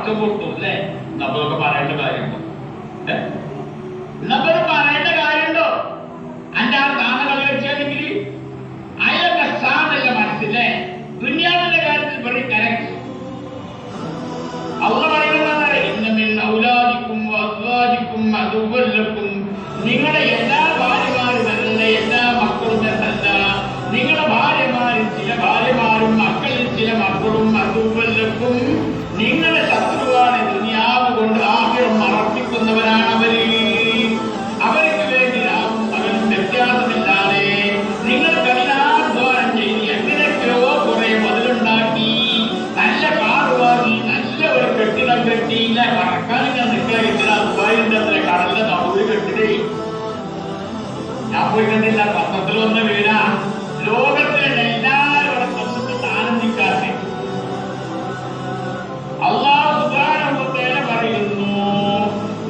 പടക്കം പൊട്ടും അല്ലേ? നമ്മളൊക്കെ പറയേണ്ട കാര്യമുണ്ടോ? നമ്മൾ പറയേണ്ട കാര്യമുണ്ടോ? അന്റെ ആ സ്ഥാനം കളിവെച്ചാണെങ്കിൽ അയാളുടെ സ്ഥാനമല്ല മനസ്സിലെ ദുനിയാവിന്റെ കാര്യത്തിൽ വെറി കറക്റ്റ്. അള്ളാഹു പറയുന്നത് ഇന്നമിൻ ഔലാദിക്കും അസ്വാജിക്കും അതുവല്ലക്കും, നിങ്ങളുടെ എല്ലാ ഭാര്യമാരുമല്ല, എല്ലാ മക്കളും എന്നല്ല, നിങ്ങളുടെ ഭാര്യമാരിൽ ചില ഭാര്യമാരും മക്കളിൽ ചില മക്കളും അതുവല്ലക്കും നിങ്ങളുടെ ശത്രുവാണ്. ദുനിയാവ് കൊണ്ട് ആഗ്രഹം അർപ്പിക്കുന്നവരാണ് അവര്. അവർക്ക് വേണ്ടി രാവും പകലും വ്യത്യാസമില്ലാതെ നിങ്ങൾ കഠിനാധ്വാനം ചെയ്ത് എങ്ങനെയൊക്കെയോ കുറെ മുതലുണ്ടാക്കി നല്ല കാറ് വാങ്ങി നല്ല ഒരു കെട്ടിടം കെട്ടിയില്ല പറക്കാൻ ഞാൻ നിൽക്കില്ല. ദുബായിന്റെ അത്ര കടലിലെ നടുവിൽ കെട്ടിടേ ഞാൻ പോയി കണ്ടില്ല. പത്രത്തിൽ വന്ന വീടാ. ലോകത്തിലെ എല്ലാവരും അവിടെ സ്വന്തത്തിൽ ആനന്ദിക്കാതെ അല്ലാഹു സുബ്ഹാനഹു വ തആല പറയുന്നു,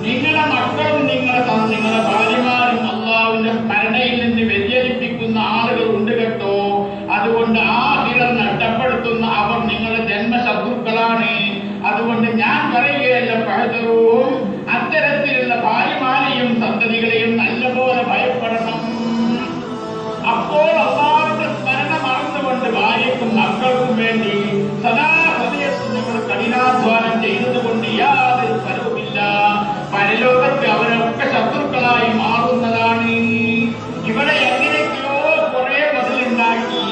നിങ്ങളുടെ മക്കളും നിങ്ങളുടെ ഭാര്യമാരും അള്ളാഹുവിന്റെ സ്മരണയിൽ നിന്ന് വ്യതിചലിപ്പിക്കുന്ന ആളുകൾ ഉണ്ട് കേട്ടോ. അതുകൊണ്ട് ആഖിറം നഷ്ടപ്പെടുത്തുന്ന അവർ നിങ്ങളുടെ ജന്മശത്രുക്കളാണ്. അതുകൊണ്ട് ഞാൻ പറയുകയല്ല, ഫഹദറുഹും, അത്തരത്തിലുള്ള ഭാര്യമാരെയും സന്തതികളെയും നല്ലപോലെ ഭയപ്പെടണം. അപ്പോൾ അള്ളാഹുവിന്റെ സ്മരണ മറന്നുകൊണ്ട് ഭാര്യക്കും മക്കൾക്കും വേണ്ടി സദാ ഹൃദയത്തിൽ നമ്മൾ കഠിനാധ്വാനം ചെയ്തതുകൊണ്ട് യാതൊരു ഫലവുമില്ല. പരലോകത്ത് അവരൊക്കെ ശത്രുക്കളായി മാറുന്നതാണ്. ഇവിടെ എങ്ങനെയൊക്കെയോ കുറെ മുതലുണ്ടാക്കി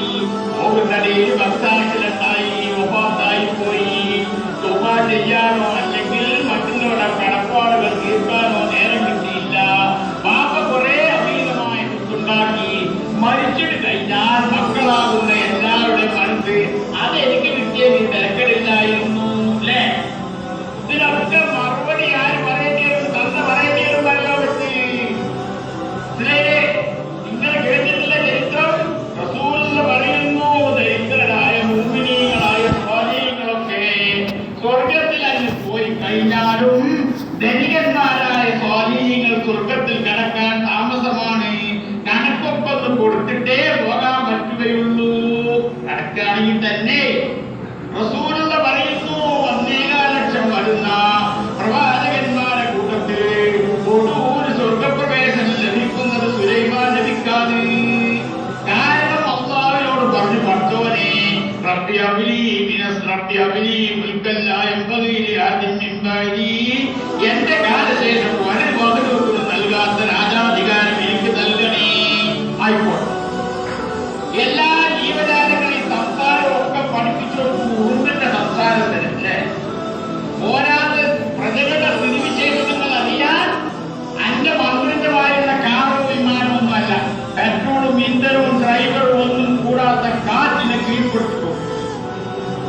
പോകുന്നതിൽ ഭക്താക്കളുണ്ടായി ഒപ്പാത്തായി പോയി. തുക ചെയ്യാനോ അല്ലെങ്കിൽ മറ്റുള്ളവരുടെ കടപ്പാടുകൾ തീർക്കാനോ നേരം കിട്ടിയില്ല. പാപ കുറെ അമീതമായ കുത്തുണ്ടാക്കി മരിച്ചിട്ട് കഴിഞ്ഞാൽ മക്കളാകുന്ന എല്ലാവരുടെയും മനസ്സ് അതെനിക്ക് കിട്ടിയത് തിരക്കടില്ലായിരുന്നു അല്ലേ? ഇതിനൊക്കെ മറുപടി ആര് പറയേണ്ടി വരും? തന്ന പറയേണ്ടി വരും. പരലോകത്ത് നിങ്ങൾ കേട്ടിട്ടുള്ള ചരിത്രം റസൂൽ പറയുന്നു, ദരിദ്രരായ മുഅ്മിനീങ്ങളായ സ്വാലിഹീങ്ങളൊക്കെ സ്വർഗത്തിൽ അങ്ങ് പോയി കഴിഞ്ഞാലും ധനികന്മാരായ സ്വാലിഹീങ്ങൾ സ്വർഗത്തിൽ കടക്കാൻ താമസമാണ്. കണക്കൊക്കെ കൊടുത്തിട്ടേ പോകാൻ പറ്റുകയുള്ളൂ. കടക്കുകയാണെങ്കിൽ തന്നെ റസൂലുള്ള പറയുന്നു, 1.25 ലക്ഷം വരുന്ന പ്രവാചകന്മാരെ കൂട്ടത്തിൽ ഒരു സ്വർഗപ്രവേശനം ലഭിക്കുന്നത് സുലൈമാൻ നബിക്കാണ്. കാരണം അല്ലാഹുവിനോട് പറഞ്ഞു, പഠിച്ചോനെ റബ്ബി അബ്ലി മുൽക്കൻ ലാ യൻബഗി ലിഅഹദിൻ മിൻ ബഅദി, എന്റെ കാലശേഷം ഒരു മകനും നൽകാത്ത രാജാധികാരം എനിക്ക് നൽകണേ. ആയിക്കോട്ടെ, എല്ലാ ജീവജാലങ്ങളെയും സംസാരമൊക്കെ പഠിപ്പിച്ചു കൊടുക്കും. ഉറുമ്പിന്റെ സംസാരത്തിനല്ലേ? പോരാതെ പ്രജകളുടെ സ്ഥിതിവിശേഷങ്ങൾ അറിയാൻ അന്റെ മന്ത്രിന്റെ വായുള്ള കാറോ വിമാനമൊന്നും അല്ല, പെട്രോളും ഇന്ധനവും ഡ്രൈവറും ഒന്നും കൂടാത്ത കാറ്റിനെ കീഴ്പ്പെടുത്തും.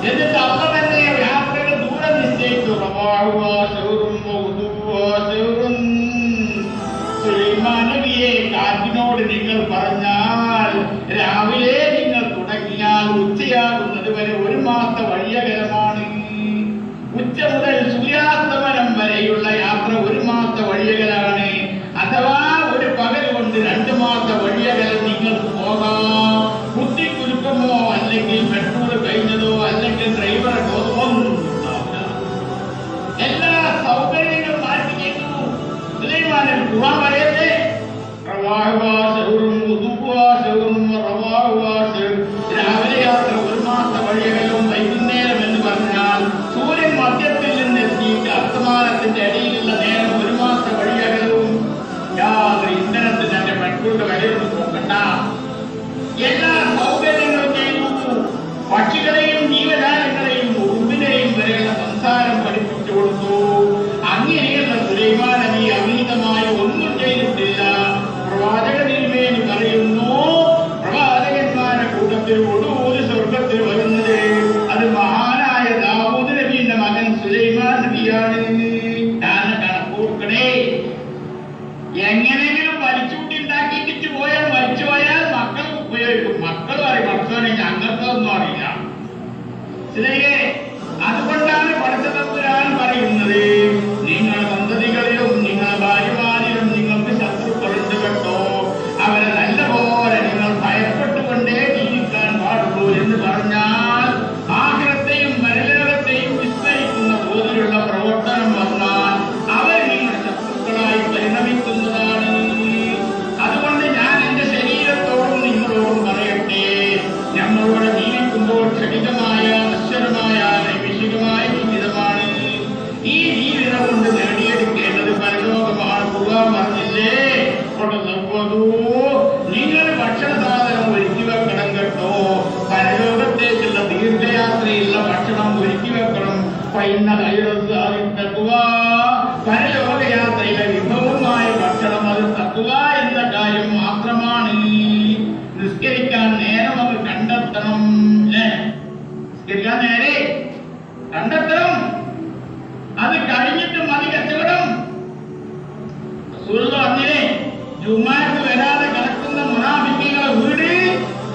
എന്നിട്ട് അള്ള തന്നെ യാത്രയുടെ ദൂരം നിശ്ചയിച്ചു. സുലൈമാൻ നബിയെ, കാറ്റിനോട് നിങ്ങൾ പറഞ്ഞാൽ രാവിലെ നിങ്ങൾ തുടങ്ങിയാൽ ഉച്ചയാകുന്നത് വരെ 1 മാസത്തെ വഴിയകലമാണ്. ഉച്ച മുതൽ സൂര്യാസ്തമനം വരെയുള്ള യാത്ര 1 മാസത്തെ വഴിയകലാണ്. അഥവാ ഒരു പകൽ കൊണ്ട് 2 മാസത്തെ വഴിയകലം നിങ്ങൾക്ക് പോകാം. കുത്തിക്കുലുക്കമോ അല്ലെങ്കിൽ പെട്രോൾ കഴിഞ്ഞതോ അല്ലെങ്കിൽ ഡ്രൈവറെ ഒന്നും ഉണ്ടാവില്ല. എല്ലാ സൗകര്യങ്ങളും മാറ്റി ചെയ്തു. സുലൈമാൻ ഖുർആൻ പറയട്ടെ, രാവിലെ യാത്ര 1 മാസത്തെ വഴിയകലവും വൈകുന്നേരം എന്ന് പറഞ്ഞാൽ സൂര്യൻ മധ്യത്തിൽ നിന്ന് എത്തിയിട്ട് അസ്തമാനത്തിന്റെ അടിയിലുള്ള നേരം 1 മാസത്തെ വഴിയകലവും. യാതൊരു ഇന്ധനത്തിന് എന്റെ പെട്രോളിന്റെ വിലയൊന്നും നോക്കണ്ട. എല്ലാ സൗകര്യങ്ങളും ചെയ്തു. പക്ഷികളെയും ജീവജാലങ്ങളെയും ഉറുമ്പിനെയും വരെയുള്ള സംസാരം പഠിപ്പിച്ചു കൊടുത്തു. അങ്ങനെയുള്ള സുലൈമാൻ നബി അമിതമായി ഒന്നും ചെയ്തിട്ടില്ല. പ്രവാചക തിരുമേനി പറയുന്നു, പ്രവാചകന്മാരുടെ കൂട്ടത്തിൽ ഒടുവിൽ സ്വർഗത്തിൽ വരുന്നത് അത് മഹാനായ ദാവൂദ് നബിയുടെ മകൻ സുലൈമാൻ നബിയാണ്. ഞാൻ കണക്കൂർക്കണേ, എങ്ങനെയെങ്കിലും വലിച്ചുകൂട്ടി ഉണ്ടാക്കിയിട്ട് പോയാൽ മരിച്ചുപോയാൽ മക്കൾ ഉപയോഗിക്കും. മക്കൾ പറയും, മക്കളെ ഞങ്ങൾക്കൊന്നും അറിയില്ല. ശരിയേ? അതുകൊണ്ടാണ് പടച്ചതമ്പുരാൻ പറയുന്നത്, നിങ്ങളുടെ സന്തതികളിലും നിങ്ങളുടെ ഭാര്യമാരിലും നിങ്ങൾക്ക് ശത്രുക്കളുണ്ട് കേട്ടോ. അവരെ നല്ലപോലെ നിങ്ങൾ ഭയപ്പെട്ടുകൊണ്ടേ ജീവിക്കാൻ പാടുള്ളൂ എന്ന് പറഞ്ഞാൽ ആഖിറത്തെയും പരലോകത്തെയും വിസ്മരിക്കുന്ന പോലുള്ള പരലോകയാത്രയിലെ വിഭവമായ ഭക്ഷണം അത് തഖ്വ എന്ന കാര്യം മാത്രമാണ്. നിസ്കരിക്കാൻ നേരം അത് കണ്ടെത്തണം. നിസ്കരിക്കാൻ നേരെ കണ്ടെത്തണം. അത് കഴിഞ്ഞിട്ട് മതി കച്ചവടം. പറഞ്ഞില്ലേ, ജുമാക്ക് വരാതെ കിടക്കുന്ന മുനാഫിക്കുകളെ വീട്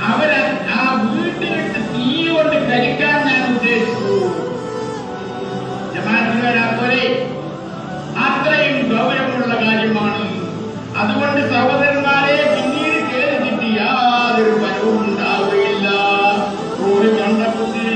അവരെ ആ വീട്ടിലിട്ട് തീ കൊണ്ട് കരിക്കാൻ ഞാൻ ഉദ്ദേശിച്ചു. ജമാഅത്തിന് വരാത്തവരെ അത്രയും ഗൗരവമുള്ള കാര്യമാണ്. അതുകൊണ്ട് സഹോദരന്മാരെ, പിന്നീട് കേറിച്ചിട്ട് യാതൊരു ഫലവും ഉണ്ടാവുകയില്ല. ഒരു കണ്ടക്കുത്തിൽ